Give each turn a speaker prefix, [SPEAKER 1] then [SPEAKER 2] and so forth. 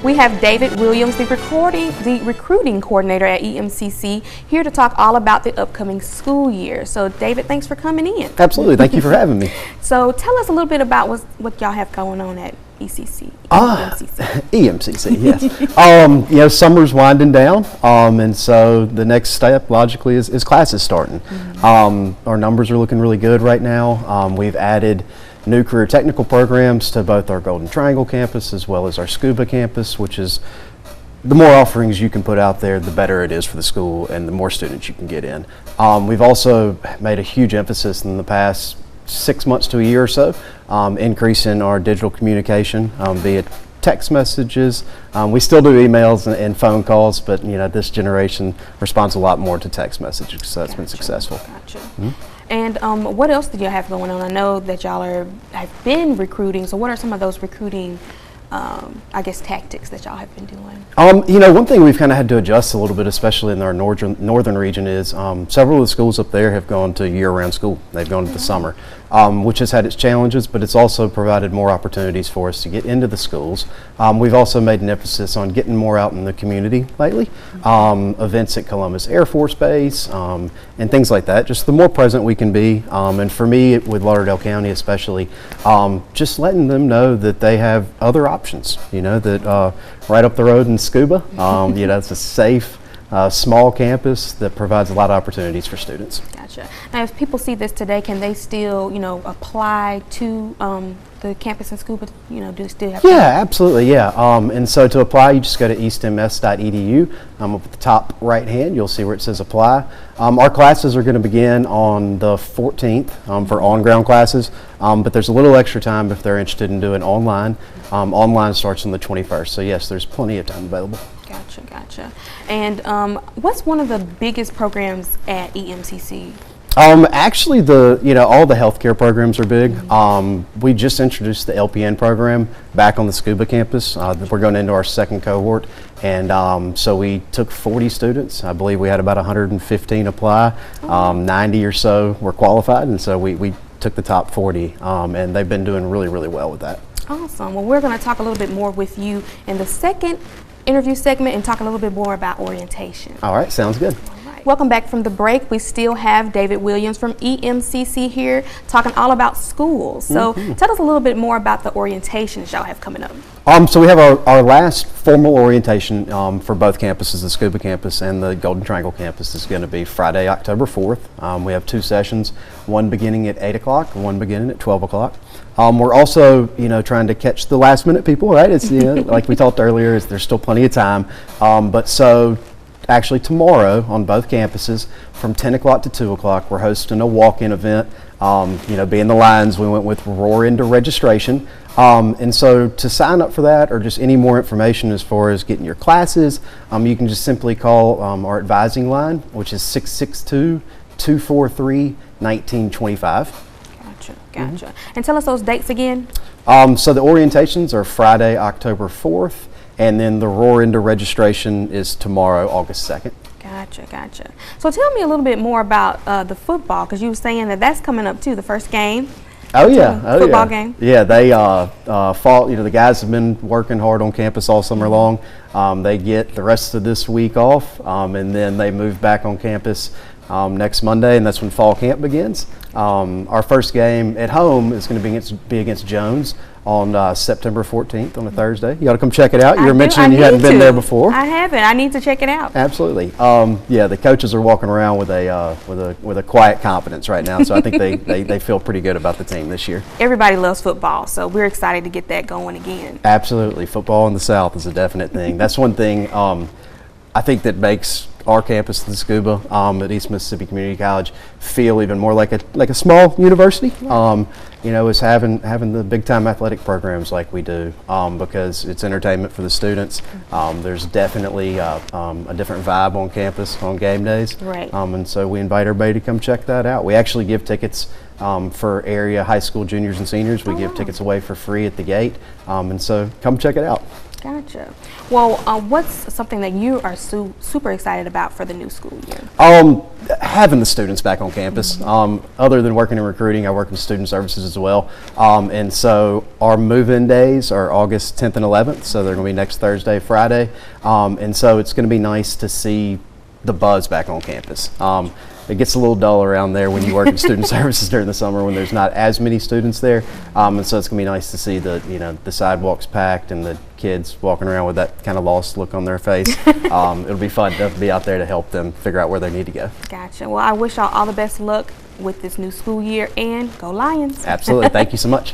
[SPEAKER 1] We have David Williams, the recruiting coordinator at EMCC, here to talk all about the upcoming school year. So, David, thanks for coming in.
[SPEAKER 2] Absolutely. Thank you for having me.
[SPEAKER 1] So, tell us a little bit about what y'all have going on at EMCC.
[SPEAKER 2] EMCC, yes. Summer's winding down, and so the next step, logically, is classes starting. Our numbers are looking really good right now. We've added new career technical programs to both our Golden Triangle campus as well as our Scuba campus, which is the more offerings you can put out there, the better it is for the school and the more students you can get in. We've also made a huge emphasis in the past 6 months to a year or so, increasing our digital communication, be it text messages. We still do emails and phone calls, but this generation responds a lot more to text messages, so that's been successful.
[SPEAKER 1] Gotcha. And what else do you have going on? I know that y'all have been recruiting, so what are some of those recruiting tactics that y'all have been doing?
[SPEAKER 2] One thing we've kind of had to adjust a little bit, especially in our northern region, is several of the schools up there have gone to year-round school. They've gone to the summer, which has had its challenges, but it's also provided more opportunities for us to get into the schools. We've also made an emphasis on getting more out in the community lately, events at Columbus Air Force Base, and things like that. Just the more present we can be, and for me, with Lauderdale County especially, just letting them know that they have other options, that right up the road in Scuba, it's a safe, small campus that provides a lot of opportunities for students.
[SPEAKER 1] Gotcha. Now, if people see this today, can they still, apply to the campus in Scuba? Do they still have?
[SPEAKER 2] Yeah, absolutely. Yeah. And so to apply, you just go to eastms.edu. Up at the top right hand, you'll see where it says apply. Our classes are going to begin on the 14th for on-ground classes, but there's a little extra time if they're interested in doing online. Online starts on the 21st, so yes, there's plenty of time available.
[SPEAKER 1] Gotcha. And what's one of the biggest programs at EMCC?
[SPEAKER 2] Actually, all the healthcare programs are big. We just introduced the LPN program back on the Scuba campus. We're going into our second cohort, and so we took 40 students. I believe we had about 115 apply. 90 or so were qualified, and so we took the top 40, and they've been doing really, really well with that.
[SPEAKER 1] Awesome. Well, we're going to talk a little bit more with you in the second interview segment and talk a little bit more about orientation.
[SPEAKER 2] All right, sounds good.
[SPEAKER 1] Welcome back from the break. We still have David Williams from EMCC here talking all about schools. So tell us a little bit more about the orientations y'all have coming up.
[SPEAKER 2] So we have our last formal orientation for both campuses, the Scuba campus and the Golden Triangle campus, is going to be Friday, October 4th. We have 2 sessions, one beginning at 8 o'clock and one beginning at 12 o'clock. We're also, trying to catch the last minute people, right? It's, like we talked earlier, there's still plenty of time. Actually tomorrow on both campuses from 10 o'clock to 2 o'clock, we're hosting a walk-in event. Being the Lions, we went with Roar into registration. And so to sign up for that or just any more information as far as getting your classes, you can just simply call our advising line, which is 662-243-1925.
[SPEAKER 1] Gotcha. And tell us those dates again.
[SPEAKER 2] So the orientations are Friday, October 4th. And then the Roar into registration is tomorrow, August 2nd.
[SPEAKER 1] Gotcha. So tell me a little bit more about the football, because you were saying that's coming up too, the first game. Football game. Yeah,
[SPEAKER 2] they fought. The guys have been working hard on campus all summer long. They get the rest of this week off, and then they move back on campus next Monday, and that's when fall camp begins. Our first game at home is going to be against Jones on September 14th on a Thursday. You got to come check it out. You were mentioning you hadn't been there before.
[SPEAKER 1] I haven't. I need to check it out.
[SPEAKER 2] Absolutely. The coaches are walking around with a quiet confidence right now, so I think they feel pretty good about the team this year.
[SPEAKER 1] Everybody loves football, so we're excited to get that going again.
[SPEAKER 2] Absolutely. Football in the South is a definite thing. That's one thing I think that makes our campus, the Scuba at East Mississippi Community College, feel even more like a small university. Is having the big time athletic programs like we do, because it's entertainment for the students. There's definitely a different vibe on campus on game days.
[SPEAKER 1] Right.
[SPEAKER 2] And so we invite everybody to come check that out. We actually give tickets for area high school juniors and seniors. We give tickets away for free at the gate, and so come check it out.
[SPEAKER 1] Gotcha. Well, what's something that you are super excited about for the new school year?
[SPEAKER 2] having the students back on campus. Other than working in recruiting, I work in student services as well. And so our move-in days are August 10th and 11th, so they're going to be next Thursday, Friday. And so it's going to be nice to see the buzz back on campus. It gets a little dull around there when you work in student services during the summer when there's not as many students there. And so it's going to be nice to see the sidewalks packed and the kids walking around with that kind of lost look on their face. It'll be fun to be out there to help them figure out where they need to go.
[SPEAKER 1] Gotcha. Well, I wish y'all all the best luck with this new school year, and go Lions.
[SPEAKER 2] Absolutely. Thank you so much.